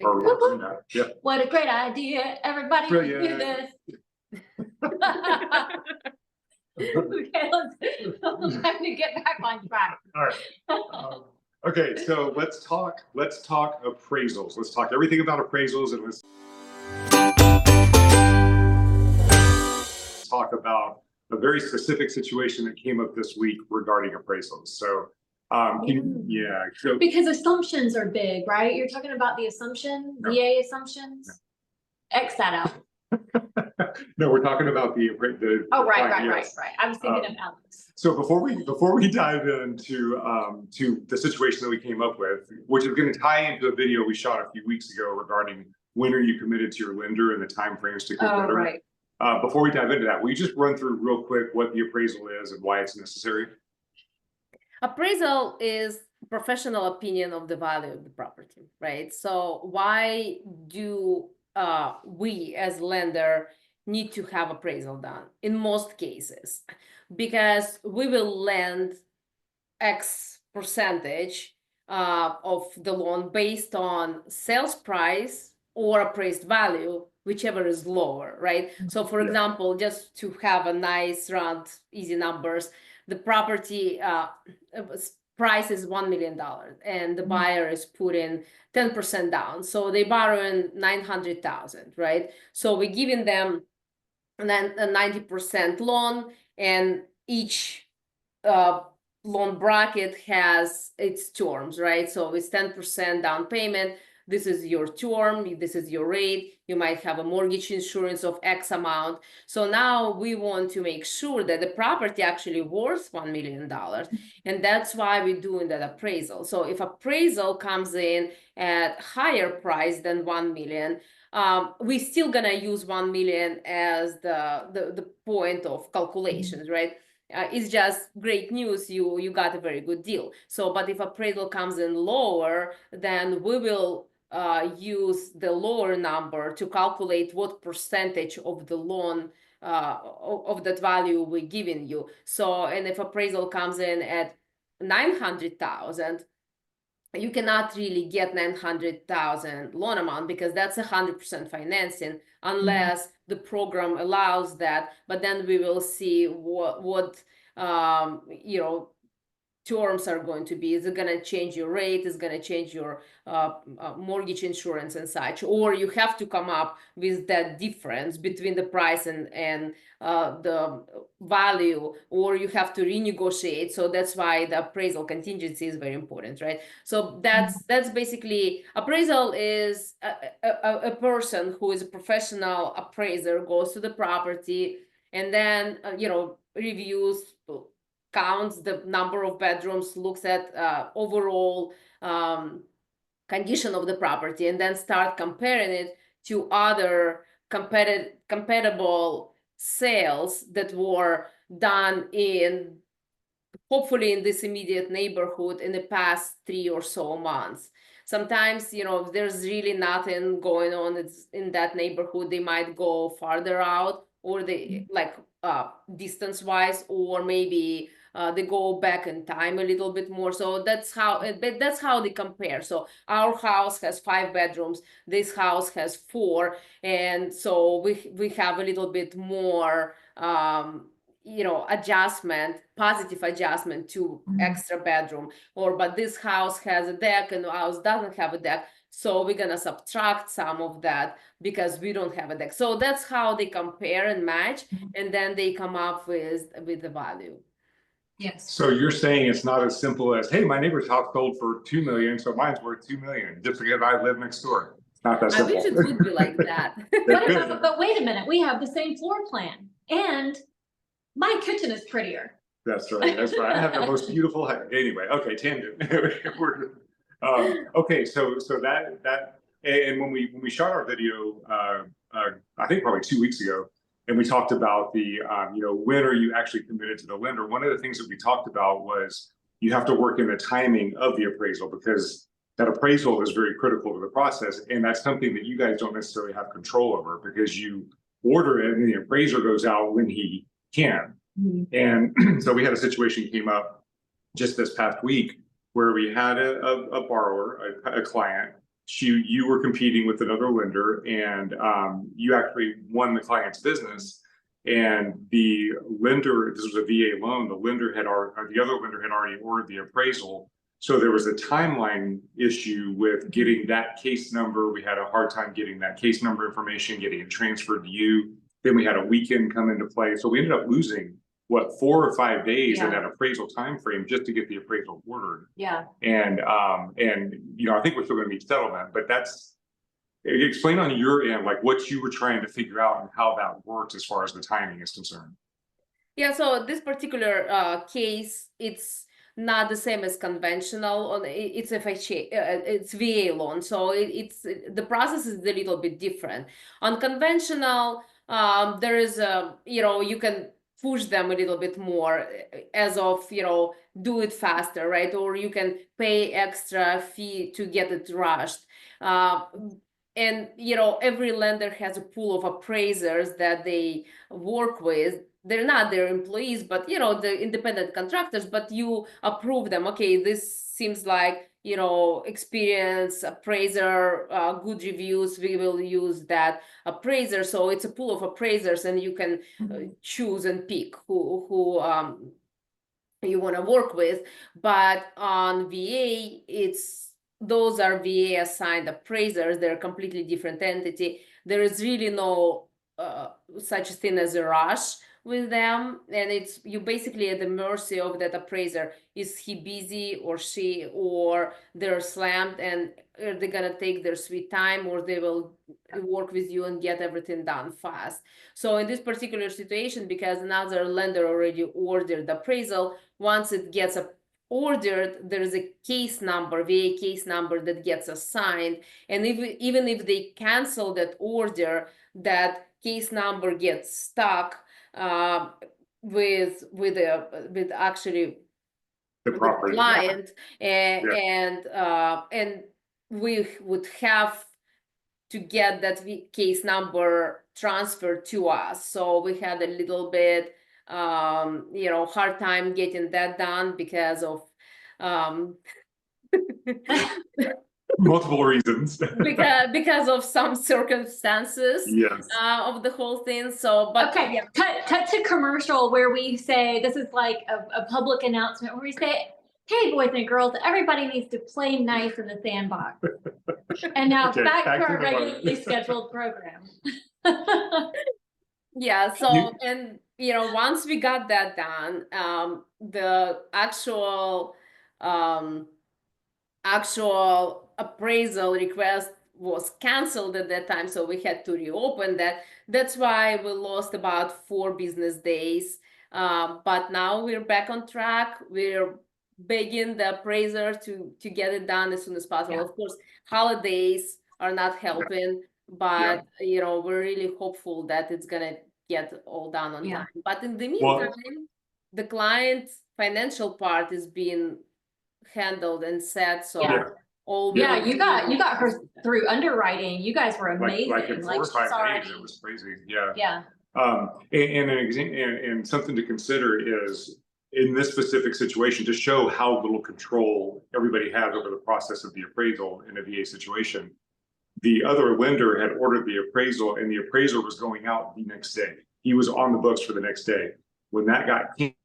Or Whoop, whoop. yeah. What a great idea. Everybody do Brilliant. this. Okay, let me get back on track. All right. Okay, so let's talk appraisals. Let's talk everything about appraisals, and let's talk about a very specific situation that came up this week regarding appraisals. So so Because assumptions are big, right? You're talking about the assumption, No. VA assumptions. X that out. no, we're talking about the Oh, right. yes. I was thinking of Alex. So before we dive into to the situation that we came up with, which is going to tie into a video we shot a few weeks ago regarding when are you committed to your lender and the timeframes to consider. Right. Before we dive into that, will you just run through real quick what the appraisal is and why it's necessary? Appraisal is professional opinion of the value of the property, right? So why do we as lender need to have appraisal done in most cases? Because we will lend X percentage of the loan based on sales price or appraised value, whichever is lower, right? So for example, just to have a nice round, easy numbers, the property price is $1 million and the buyer is putting 10% down. So they borrowing 900,000, right? So we're giving them then a 90% loan, and each loan bracket has its terms, right? So it's 10% down payment. This is your term, this is your rate. You might have a mortgage insurance of X amount. So now we want to make sure that the property actually worth $1 million. And that's why we're doing that appraisal. So if appraisal comes in at higher price than 1 million, we're still gonna use 1 million as the point of calculations, right? It's just great news, you got a very good deal. So, but if appraisal comes in lower, then we will use the lower number to calculate what percentage of the loan of that value we're giving you. So, and if appraisal comes in at 900,000, you cannot really get 900,000 loan amount because that's 100% financing unless the program allows that. But then we will see what terms are going to be. Is it going to change your rate? Is it going to change your mortgage insurance and such? Or you have to come up with that difference between the price and the value, or you have to renegotiate. So that's why the appraisal contingency is very important, right? So that's basically, appraisal is a person who is a professional appraiser goes to the property and then reviews, counts the number of bedrooms, looks at overall condition of the property, and then start comparing it to other compatible sales that were done in hopefully in this immediate neighborhood in the past 3 or so months. Sometimes, if there's really nothing going on in that neighborhood, they might go farther out, or they distance wise, or maybe they go back in time a little bit more. So that's how they compare. So our house has 5 bedrooms, this house has 4, and so we have a little bit more positive adjustment to extra bedroom, but this house has a deck and the house doesn't have a deck, so we're gonna subtract some of that because we don't have a deck. So that's how they compare and match, and then they come up with the value. Yes. So you're saying it's not as simple as, hey, my neighbor's house sold for 2 million, so mine's worth 2 million, just because I live next door. It's not that simple. I wish it would be like that. But wait a minute, we have the same floor plan, and my kitchen is prettier. That's right. I have the most beautiful house. Anyway, okay, tangent. Okay, so that and when we shot our video, I think probably 2 weeks ago, and we talked about the when are you actually committed to the lender? One of the things that we talked about was you have to work in the timing of the appraisal, because that appraisal is very critical to the process, and that's something that you guys don't necessarily have control over, because you order it and the appraiser goes out when he can. And so we had a situation came up just this past week where we had a borrower, a client, you were competing with another lender, and you actually won the client's business. And the lender, this was a VA loan, the other lender had already ordered the appraisal. So there was a timeline issue with getting that case number. We had a hard time getting that case number information, getting it transferred to you. Then we had a weekend come into play. So we ended up losing, what, 4 or 5 days in that appraisal time frame just to get the appraisal ordered. Yeah. And you know, I think we're still going to meet settlement, but explain on your end, like what you were trying to figure out and how that works as far as the timing is concerned. Yeah, so this particular case, it's not the same as conventional. It's FHA, it's VA loan, so it's the process is a little bit different. On conventional, there is a, you know, you can push them a little bit more as of, you know, do it faster, right? Or you can pay extra fee to get it rushed. And, you know, every lender has a pool of appraisers that they work with. They're not their employees, but, you know, the independent contractors, but you approve them. Okay, this seems like, you know, experienced appraiser, good reviews, we will use that appraiser. So it's a pool of appraisers, and you can choose and pick who you want to work with. But on VA, those are VA assigned appraisers. They're a completely different entity. There is really no such thing as a rush with them, and it's you basically at the mercy of that appraiser. Is he busy or she, or they're slammed, and are they gonna take their sweet time, or they will work with you and get everything done fast? So in this particular situation, because another lender already ordered the appraisal, once it gets ordered, there is a case number, VA case number, that gets assigned. And even if they cancel that order, that case number gets stuck with actually The property. client, and we would have to get that case number transferred to us. So we had a little bit you know, hard time getting that done because of multiple reasons. because of some circumstances Yes. of the whole thing. So, but Okay, yeah. cut to commercial where we say, this is like a public announcement where we say, hey, boys and girls, everybody needs to play nice in the sandbox. And now Okay, back to back to our the regularly one. scheduled program. Yeah, so and you know, once we got that done, the actual appraisal request was canceled at that time, so we had to reopen that. That's why we lost about 4 business days. But now we're back on track. We're begging the appraiser to get it done as soon as possible. Yeah. Of course, holidays are not helping, but you know, we're really hopeful that it's gonna get all done on time. But in the meantime, the client's financial part is being handled and set. So all you got her through underwriting. You guys were amazing. Like in 4 or 5 days, it was crazy. Yeah. And something to consider is, in this specific situation, to show how little control everybody has over the process of the appraisal in a VA situation, the other lender had ordered the appraisal, and the appraiser was going out the next day. He was on the books for the next day. When that got canceled,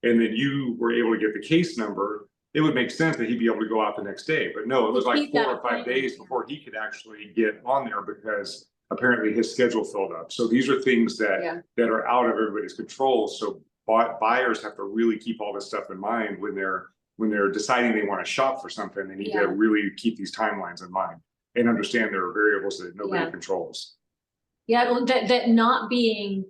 and then you were able to get the case number, it would make sense that he'd be able to go out the next day. But no, it was like 4 or 5 days before he could actually get on there, because apparently his schedule filled up. So these are things that are out of everybody's control. So buyers have to really keep all this stuff in mind when they're deciding they want to shop for something. They need to really keep these timelines in mind and understand there are variables that nobody controls. Yeah, that not being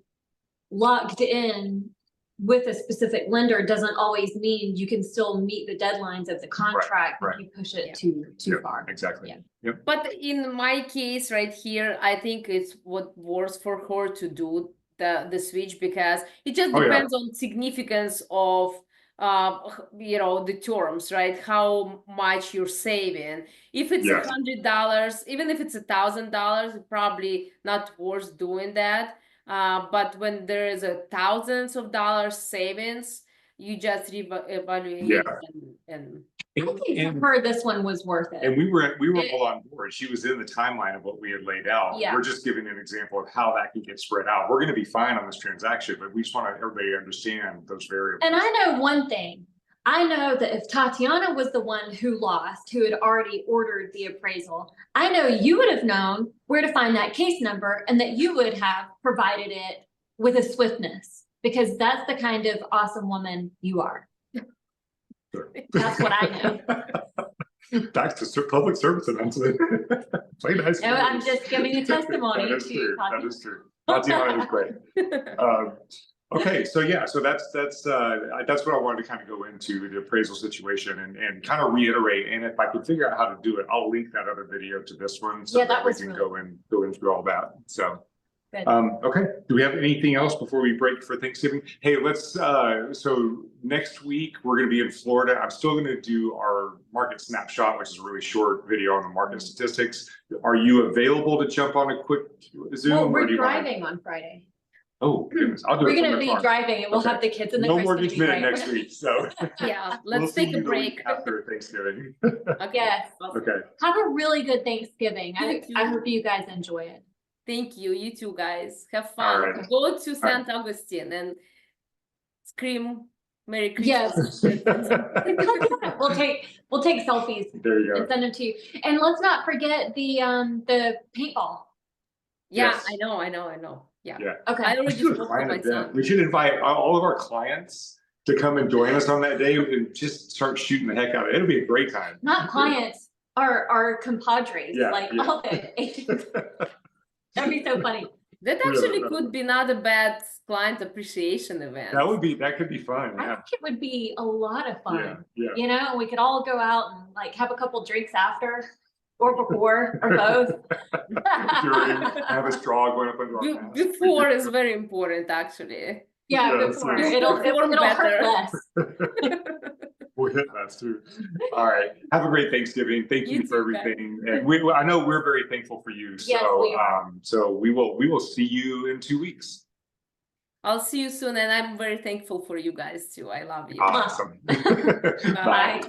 locked in with a specific lender doesn't always mean you can still meet the deadlines of the contract if you push it too far. Exactly. But in my case right here, I think it's what works for her to do the switch, because it just depends on significance of you know, the terms, right? How much you're saving. If it's $100, even if it's $1,000, probably not worth doing that. But when there is thousands of dollars savings, you just evaluate Yeah. and I think for her, this one was worth it. And we were all on board. She was in the timeline of what we had laid out. Yeah. We're just giving an example of how that can get spread out. We're going to be fine on this transaction, but we just want everybody to understand those variables. And I know one thing. I know that if Tatiana was the one who lost, who had already ordered the appraisal, I know you would have known where to find that case number and that you would have provided it with a swiftness, because that's the kind of awesome woman you are. That's what I know. Back to public service announcement. Play nice. No, I'm just giving a testimony That is to true. Tatiana. That is true. Tatiana is great. Okay, so yeah, so that's what I wanted to kind of go into, the appraisal situation, and kind of reiterate. And if I can figure out how to do it, I'll link that other video to this one, so Yeah, that we was can really go in through all that. So. Good. Okay, do we have anything else before we break for Thanksgiving? Hey, let's, so next week, we're gonna be in Florida. I'm still gonna do our market snapshot, which is a really short video on the market statistics. Are you available to jump on a quick Zoom? Well, or we're do you wanna- driving on Friday. Oh, goodness, I'll do We're it from gonna the be car. driving and we'll Okay. have the kids in the No car. It's gonna mortgage be minute great. next week, so. yeah, We'll let's see take a you the week break. after Thanksgiving. Okay. Yes. Okay, Have a really good Thanksgiving. You I too. hope you guys enjoy it. Thank you. You too, guys. Have All fun. right. Go to St. Augustine and scream Merry Christmas. Yes. We'll take selfies there you and go. send them to you. And let's not forget the paintball. Yeah, Yes. I know. Yeah. Yeah. Okay. I already We should spoke to find my an event. son. We should invite all of our clients to come and join us on that day and just start shooting the heck out of it. It'll be a great time. Not clients, our compadres, Yeah, like yeah. all the agents. That'd be so funny. That Yeah, actually yeah. could be not a bad client appreciation event. That could be fun. I Yeah. think it would be a lot of Yeah. fun. Yeah. You know, we could all go out and like have a couple drinks after or before or both. During, have a straw going up under our mask. Before is very important, actually. Yeah, Yes, before. yes. It'll Perform hurt better. less. We'll hit that too. All right. Have a great Thanksgiving. Thank you You for too, guys. everything. And I know we're very thankful for you. So, Yes, we are. so we will see you in 2 weeks. I'll see you soon, and I'm very thankful for you guys too. I love you. Awesome. Bye.